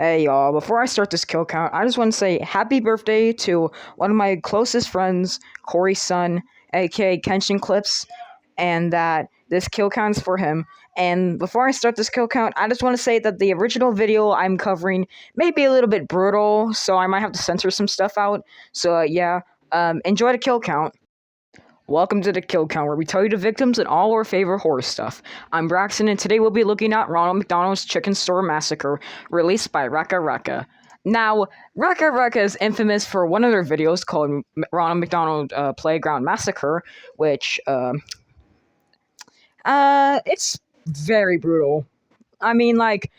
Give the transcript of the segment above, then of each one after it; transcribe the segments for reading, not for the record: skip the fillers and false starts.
Hey y'all, before I start this kill count, I just want to say happy birthday to one of my closest friends, Corey's son, aka Kenshin Clips, and that this kill count's for him. And before I start this kill count, I just want to say that the original video I'm covering may be a little bit brutal, so I might have to censor some stuff out. So enjoy the kill count. Welcome to the Kill Count, where we tell you the victims and all our favorite horror stuff. I'm Braxton, and today we'll be looking at Ronald McDonald's Chicken Store Massacre, released by Reka Reka. Now, Reka Reka is infamous for one of their videos called Ronald McDonald Playground Massacre, which, it's very brutal. I mean, like,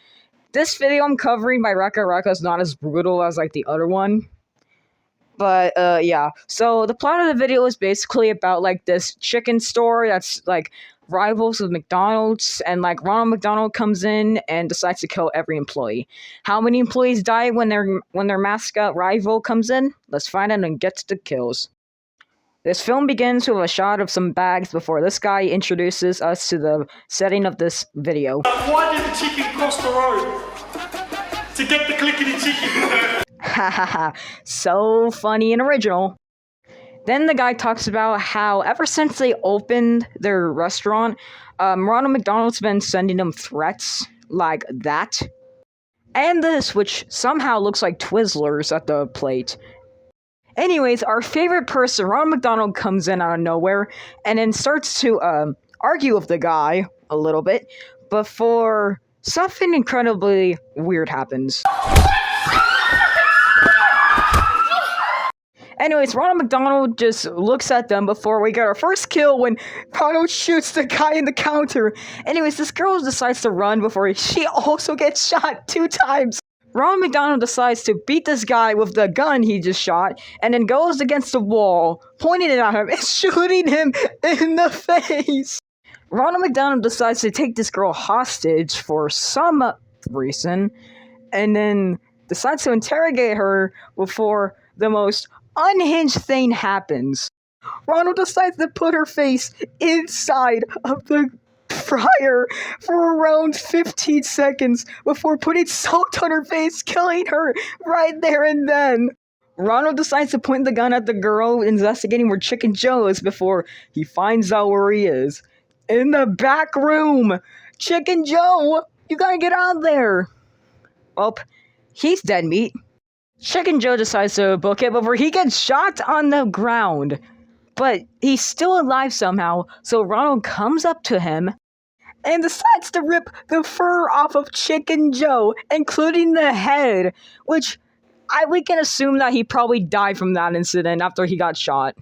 this video I'm covering by Reka Reka is not as brutal as, like, the other one. But, yeah. So, the plot of the video is basically about, like, this chicken store that's, like, rivals with McDonald's, and, like, Ronald McDonald comes in and decides to kill every employee. How many employees die when their mascot rival comes in? Let's find out and get to the kills. This film begins with a shot of some bags before this guy introduces us to the setting of this video. Why did the chicken cross the road? To get the clickety chicken. Hahaha, so funny and original. Then the guy talks about how ever since they opened their restaurant, Ronald McDonald's been sending them threats like that. And this, which somehow looks like Twizzlers at the plate. Anyways, our favorite person, Ronald McDonald, comes in out of nowhere and then starts to argue with the guy a little bit before something incredibly weird happens. Anyways, Ronald McDonald just looks at them before we get our first kill when Ronald shoots the guy in the counter. Anyways, this girl decides to run before she also gets shot 2 times. Ronald McDonald decides to beat this guy with the gun he just shot, and then goes against the wall, pointing it at him and shooting him in the face. Ronald McDonald decides to take this girl hostage for some reason, and then decides to interrogate her before the most unhinged thing happens. Ronald decides to put her face inside of the fryer for around 15 seconds before putting salt on her face, killing her right there and then. Ronald decides to point the gun at the girl investigating where Chicken Joe is before he finds out where he is. In the back room! Chicken Joe! You gotta get out there! Well, he's dead meat. Chicken Joe decides to book it before he gets shot on the ground. But he's still alive somehow, so Ronald comes up to him and decides to rip the fur off of Chicken Joe, including the head, which we can assume that he probably died from that incident after he got shot.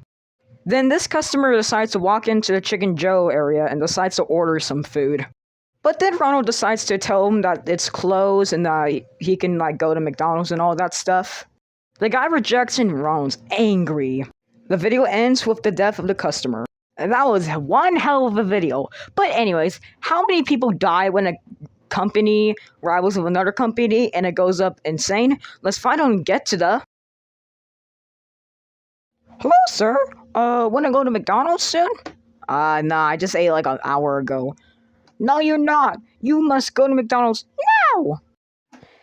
Then this customer decides to walk into the Chicken Joe area and decides to order some food. But then Ronald decides to tell him that it's closed and that he can, like, go to McDonald's and all that stuff. The guy rejects and Ronald's angry. The video ends with the death of the customer. And that was one hell of a video. But anyways, how many people die when a company rivals with another company and it goes up insane? Let's find out and get to the... Hello, sir. Wanna go to McDonald's soon? Nah, I just ate like an hour ago. No, you're not. You must go to McDonald's now!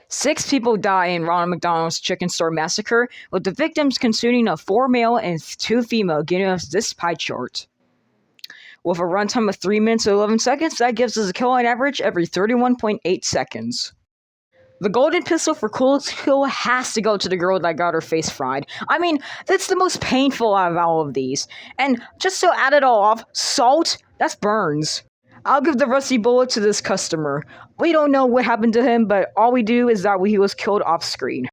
6 people die in Ronald McDonald's Chicken Store Massacre, with the victims consuming of 4 male and 2 female, giving us this pie chart. With a runtime of 3 minutes and 11 seconds, that gives us a kill on average every 31.8 seconds. The golden pistol for coolest kill has to go to the girl that got her face fried. I mean, that's the most painful out of all of these. And just to add it all off, salt, that's burns. I'll give the rusty bullet to this customer. We don't know what happened to him, but all we do is that he was killed off screen.